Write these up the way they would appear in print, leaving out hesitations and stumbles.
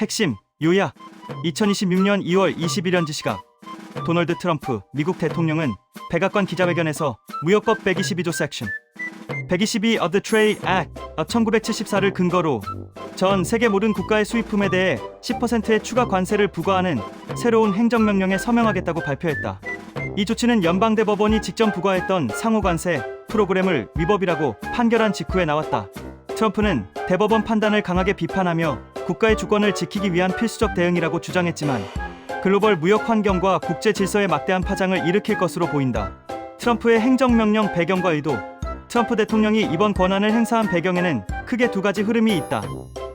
핵심, 요약. 2026년 2월 21일 시각. 도널드 트럼프 미국 대통령은 백악관 기자회견에서 무역법 122조 섹션 122 of the Trade Act of 1974를 근거로 전 세계 모든 국가의 수입품에 대해 10%의 추가 관세를 부과하는 새로운 행정명령에 서명하겠다고 발표했다. 이 조치는 연방대법원이 직전 부과했던 상호관세 프로그램을 위법이라고 판결한 직후에 나왔다. 트럼프는 대법원 판단을 강하게 비판하며 국가의 주권을 지키기 위한 필수적 대응이라고 주장했지만 글로벌 무역 환경과 국제 질서에 막대한 파장을 일으킬 것으로 보인다. 트럼프의 행정명령 배경과 의도. 트럼프 대통령이 이번 권한을 행사한 배경에는 크게 두 가지 흐름이 있다.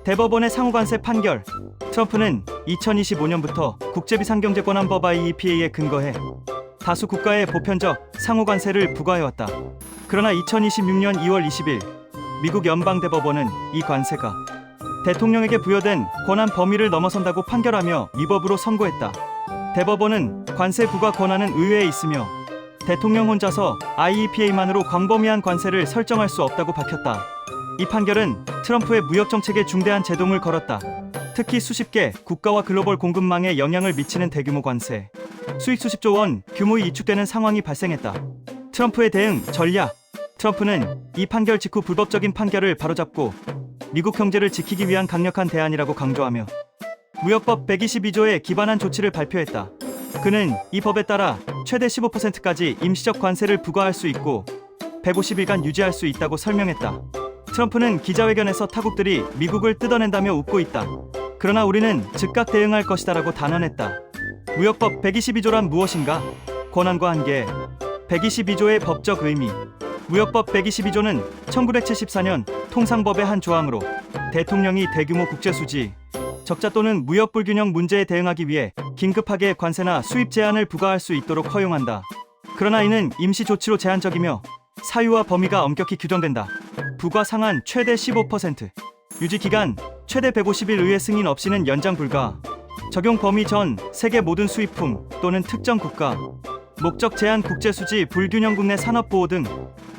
대법원의 상호관세 판결. 트럼프는 2025년부터 국제비상경제권한법 IEPA에 근거해 다수 국가의 보편적 상호관세를 부과해왔다. 그러나 2026년 2월 20일 미국 연방대법원은 이 관세가 대통령에게 부여된 권한 범위를 넘어선다고 판결하며 위법으로 선고했다. 대법원은 관세 부과 권한은 의회에 있으며 대통령 혼자서 IEPA만으로 광범위한 관세를 설정할 수 없다고 밝혔다. 이 판결은 트럼프의 무역 정책에 중대한 제동을 걸었다. 특히 수십 개 국가와 글로벌 공급망에 영향을 미치는 대규모 관세, 수익 수십조 원 규모의 이축되는 상황이 발생했다. 트럼프의 대응 전략. 트럼프는 이 판결 직후 불법적인 판결을 바로잡고 미국 경제를 지키기 위한 강력한 대안이라고 강조하며 무역법 122조에 기반한 조치를 발표했다. 그는 이 법에 따라 최대 15%까지 임시적 관세를 부과할 수 있고 150일간 유지할 수 있다고 설명했다. 트럼프는 기자회견에서 타국들이 미국을 뜯어낸다며 웃고 있다. 그러나 우리는 즉각 대응할 것이다라고 단언했다. 무역법 122조란 무엇인가? 권한과 한계. 122조의 법적 의미. 무역법 122조는 1974년 통상법의 한 조항으로 대통령이 대규모 국제수지, 적자 또는 무역 불균형 문제에 대응하기 위해 긴급하게 관세나 수입 제한을 부과할 수 있도록 허용한다. 그러나 이는 임시 조치로 제한적이며 사유와 범위가 엄격히 규정된다. 부과 상한 최대 15%, 유지 기간 최대 150일 의회 승인 없이는 연장 불가, 적용 범위 전 세계 모든 수입품 또는 특정 국가, 목적 제한 국제수지 불균형국 내 산업보호 등.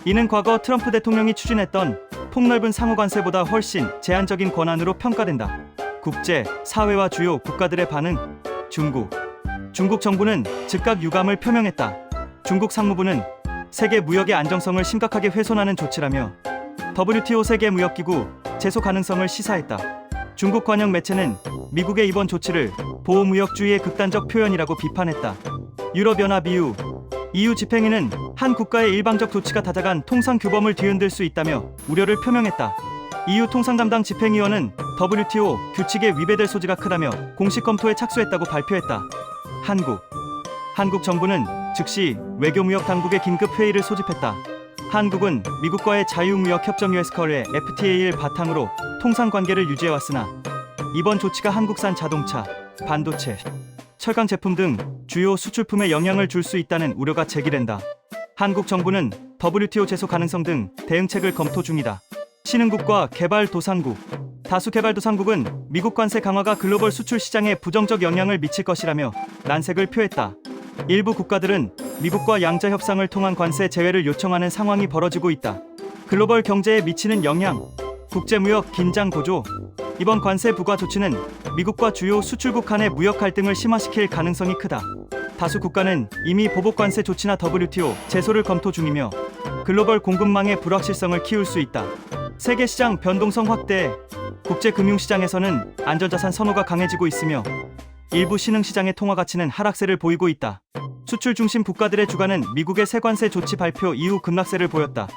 이는 과거 트럼프 대통령이 추진했던 폭넓은 상호관세보다 훨씬 제한적인 권한으로 평가된다. 국제, 사회와 주요 국가들의 반응. 중국 정부는 즉각 유감을 표명했다. 중국 상무부는 세계 무역의 안정성을 심각하게 훼손하는 조치라며 WTO 세계무역기구 제소 가능성을 시사했다. 중국 관영 매체는 미국의 이번 조치를 보호무역주의의 극단적 표현이라고 비판했다. 유럽연합 EU 집행위는 한 국가의 일방적 조치가 다자간 통상규범을 뒤흔들 수 있다며 우려를 표명했다. EU 통상담당 집행위원은 WTO 규칙에 위배될 소지가 크다며 공식 검토에 착수했다고 발표했다. 한국 정부는 즉시 외교무역 당국의 긴급 회의를 소집했다. 한국은 미국과의 자유무역협정 US커의 FTA를 바탕으로 통상관계를 유지해왔으나 이번 조치가 한국산 자동차, 반도체, 철강 제품 등 주요 수출품에 영향을 줄 수 있다는 우려가 제기된다. 한국 정부는 WTO 제소 가능성 등 대응책을 검토 중이다. 신흥국과 개발도상국. 다수 개발도상국은 미국 관세 강화가 글로벌 수출 시장에 부정적 영향을 미칠 것이라며 난색을 표했다. 일부 국가들은 미국과 양자 협상을 통한 관세 제외를 요청하는 상황이 벌어지고 있다. 글로벌 경제에 미치는 영향. 국제무역 긴장 고조. 이번 관세 부과 조치는 미국과 주요 수출국 간의 무역 갈등을 심화시킬 가능성이 크다. 다수 국가는 이미 보복 관세 조치나 WTO 제소를 검토 중이며 글로벌 공급망의 불확실성을 키울 수 있다. 세계 시장 변동성 확대. 국제 금융시장에서는 안전자산 선호가 강해지고 있으며 일부 신흥시장의 통화 가치는 하락세를 보이고 있다. 수출 중심 국가들의 주가는 미국의 세관세 조치 발표 이후 급락세를 보였다.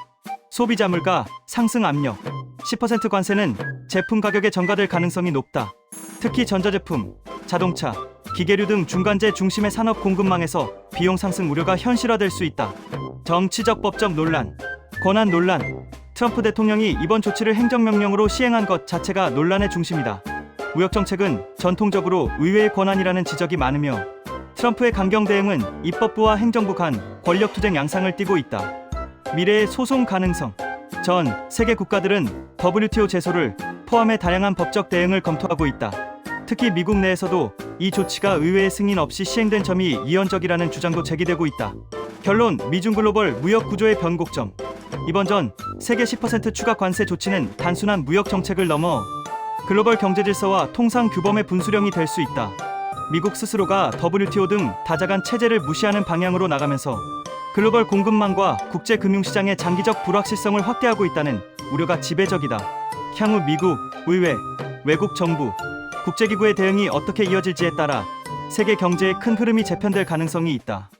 소비자 물가 상승 압력. 10% 관세는 제품 가격에 전가될 가능성이 높다. 특히 전자제품, 자동차, 기계류 등 중간재 중심의 산업 공급망에서 비용 상승 우려가 현실화될 수 있다. 정치적 법적 논란. 권한 논란. 트럼프 대통령이 이번 조치를 행정명령으로 시행한 것 자체가 논란의 중심이다. 무역정책은 전통적으로 의회의 권한이라는 지적이 많으며 트럼프의 강경 대응은 입법부와 행정부 간 권력투쟁 양상을 띠고 있다. 미래의 소송 가능성. 전 세계 국가들은 WTO 제소를 포함해 다양한 법적 대응을 검토하고 있다. 특히 미국 내에서도 이 조치가 의회의 승인 없이 시행된 점이 이언적이라는 주장도 제기되고 있다. 결론, 미중 글로벌 무역 구조의 변곡점. 이번 전 세계 10% 추가 관세 조치는 단순한 무역 정책을 넘어 글로벌 경제 질서와 통상 규범의 분수령이 될 수 있다. 미국 스스로가 WTO 등 다자간 체제를 무시하는 방향으로 나가면서 글로벌 공급망과 국제 금융시장의 장기적 불확실성을 확대하고 있다는 우려가 지배적이다. 향후 미국, 의회, 외국 정부, 국제기구의 대응이 어떻게 이어질지에 따라 세계 경제의 큰 흐름이 재편될 가능성이 있다.